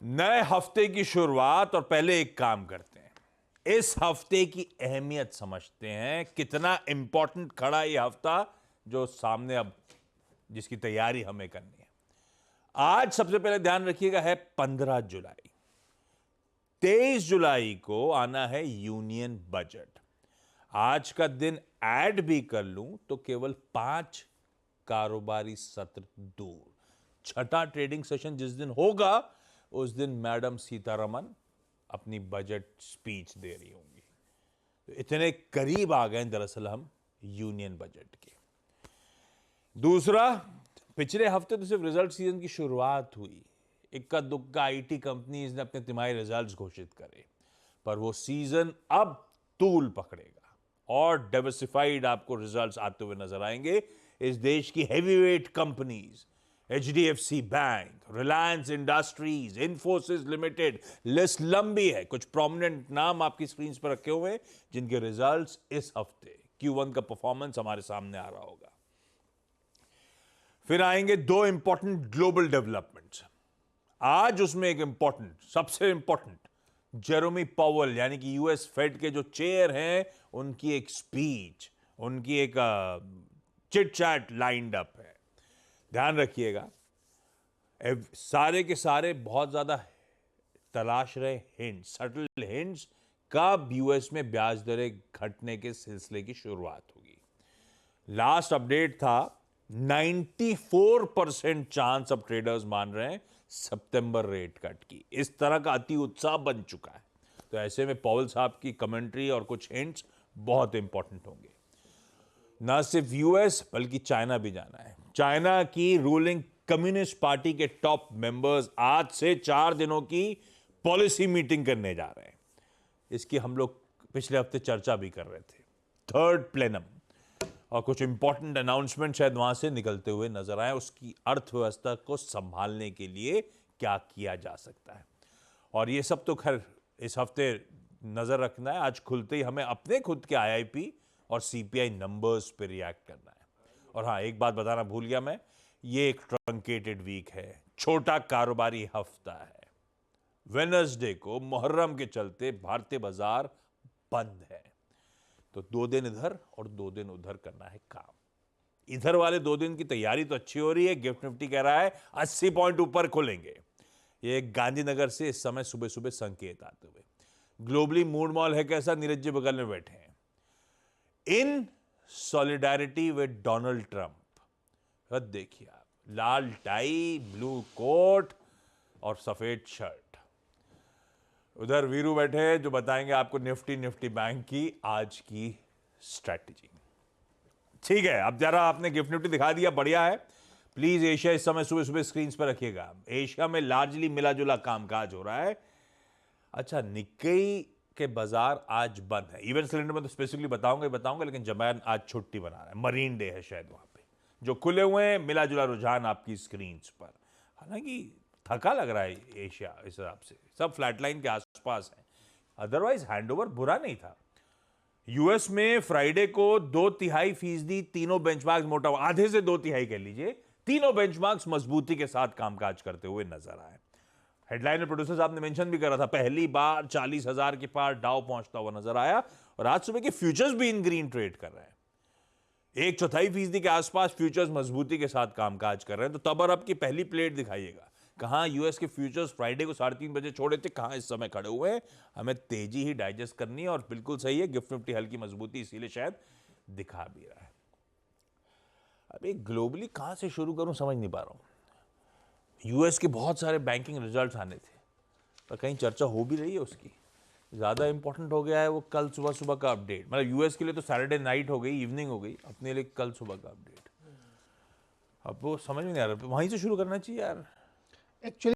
नए हफ्ते की शुरुआत और पहले एक काम करते हैं। इस हफ्ते की अहमियत समझते हैं, कितना इंपॉर्टेंट खड़ा ये हफ्ता जो सामने अब जिसकी तैयारी हमें करनी है। आज सबसे पहले ध्यान रखिएगा है 15 जुलाई। 23 जुलाई को आना है यूनियन बजट। आज का दिन ऐड भी कर लूं तो केवल 5 कारोबारी सत्र दूर छठा ट्रेडिंग सेशन जिस दिन होगा उस दिन मैडम सीतारमन अपनी बजट स्पीच दे रही होंगी। तो इतने करीब आ गए दरअसल हम यूनियन बजट के। दूसरा, पिछले हफ्ते तो सिर्फ रिजल्ट सीजन की शुरुआत हुई। इक्का दुक्का आईटी कंपनीज ने अपने तिमाही रिजल्ट्स घोषित करे, पर वो सीजन अब तूल पकड़ेगा और डाइवर्सिफाइड आपको रिजल्ट्स आते हुए नजर आएंगे। इस देश की heavyweight companies HDFC bank, Reliance industries, Infosys limited, list लंबी है। कुछ प्रोमिनेंट नाम आपकी स्क्रीन पर रखे हुए हैं जिनके रिजल्ट्स इस हफ्ते Q1 का परफॉर्मेंस हमारे सामने आ रहा होगा। फिर आएंगे दो इंपॉर्टेंट ग्लोबल डेवलपमेंट्स। आज उसमें एक इंपॉर्टेंट, सबसे इंपॉर्टेंट, जेरोमी पावेल यानी कि यूएस फेड के जो चेयर हैं उनकी एक स्पीच, उनकी एक चिट चैट लाइंड अप है। ध्यान रखिएगा, सारे के सारे बहुत ज्यादा तलाश रहे हिंट, सटल हिंट्स, कब यूएस में ब्याज दरें घटने के सिलसिले की शुरुआत होगी। लास्ट अपडेट था 94% चांस अब ट्रेडर्स मान रहे हैं सितंबर रेट कट की। इस तरह का अति उत्साह बन चुका है। तो ऐसे में पॉवेल साहब की कमेंट्री और कुछ हिंट्स बहुत इंपॉर्टेंट होंगे। ना सिर्फ यूएस बल्कि चाइना भी जाना है। चाइना की रूलिंग कम्युनिस्ट पार्टी के टॉप मेंबर्स आज से 4 दिनों की पॉलिसी मीटिंग करने जा रहे हैं। इसकी हम लोग पिछले हफ्ते चर्चा भी कर रहे थे। थर्ड प्लेनम और कुछ इंपॉर्टेंट अनाउंसमेंट शायद वहां से निकलते हुए नजर आए। उसकी अर्थव्यवस्था को संभालने के लिए क्या किया जा सकता है, और ये सब तो खैर इस हफ्ते नजर रखना है। आज खुलते ही हमें अपने खुद के आईआईपी और सीपीआई नंबर्स पे रिएक्ट करना है। और हाँ, एक बात बताना भूल गया मैं, ये एक ट्रंकेटेड वीक है, छोटा कारोबारी हफ्ता है। वेडनेसडे को मुहर्रम के चलते भारतीय बाजार बंद है, तो 2 दिन इधर और 2 दिन उधर करना है काम। इधर वाले 2 दिन की तैयारी तो अच्छी हो रही है। गिफ्ट निफ्टी कह रहा है 80 पॉइंट ऊपर खुलेंगे। ये गांधीनगर से इस समय सुबह सुबह संकेत आते हुए। ग्लोबली मूड मॉल है कैसा, नीरज जी बगल में बैठे हैं। इन सॉलिडारिटी विद डोनाल्ड ट्रंप, देखिए आप, लाल टाई, ब्लू कोट और सफेद शर्ट। उधर वीरू बैठे हैं जो बताएंगे आपको निफ्टी बैंक की आज की स्ट्रैटेजी। ठीक है, अब जरा आपने गिफ्ट निफ्टी दिखा दिया, बढ़िया है। प्लीज एशिया इस समय सुबह सुबह स्क्रीन पर रखिएगा। एशिया में लार्जली मिला जुला कामकाज हो रहा है। अच्छा, निक्केई के बाजार आज बंद है। इवेंट सिलेंडर में तो स्पेसिफिकली बताऊंगा, लेकिन जापान आज छुट्टी बना रहा है, मरीन डे है शायद वहां पे। जो खुले हुए हैं मिला जुला रुझान आपकी स्क्रीन पर। हालांकि थका लग रहा है एशिया, इस हिसाब से सब फ्लैटलाइन के आसपास है। अदरवाइज हैंडओवर बुरा नहीं था। यूएस में फ्राइडे को 2/3% तीनों बेंचमार्क्स मोटा, आधे से 2/3 कह लीजिए, तीनों बेंचमार्क्स मजबूती के साथ कामकाज करते हुए नजर आए। हेडलाइन में प्रोड्यूसर साहब ने मेंशन भी करा था, पहली बार 40,000 के पार डाउ पहुंचता हुआ नजर आया। और आज सुबह के फ्यूचर्स भी इन ग्रीन ट्रेड कर रहे हैं। 1/4% के आसपास फ्यूचर्स मजबूती के साथ कामकाज कर रहे हैं। तो तब और अब की पहली प्लेट दिखाइएगा, कहां यूएस के फ्यूचर्स फ्राइडे को 3:30 बजे छोड़े थे, कहां इस समय खड़े हुए हैं। हमें तेजी ही डाइजेस्ट करनी है। और बिल्कुल सही है, गिफ्ट निफ्टी हल्की मजबूती इसीलिए शायद दिखा भी रहा है। अभी ग्लोबली कहां से शुरू करूं समझ नहीं पा रहा हूं। यूएस के बहुत सारे बैंकिंग रिजल्ट्स आने थे, पर कहीं चर्चा हो भी रही है उसकी। ज़्यादा इंपॉर्टेंट हो गया है वो कल सुबह सुबह का अपडेट। मतलब यूएस के लिए तो सैटरडे नाइट हो गई, इवनिंग हो गई, अपने लिए कल सुबह का अपडेट। अब वो समझ में नहीं आ रहा, वहीं से शुरू करना चाहिए यार। एक्चुअली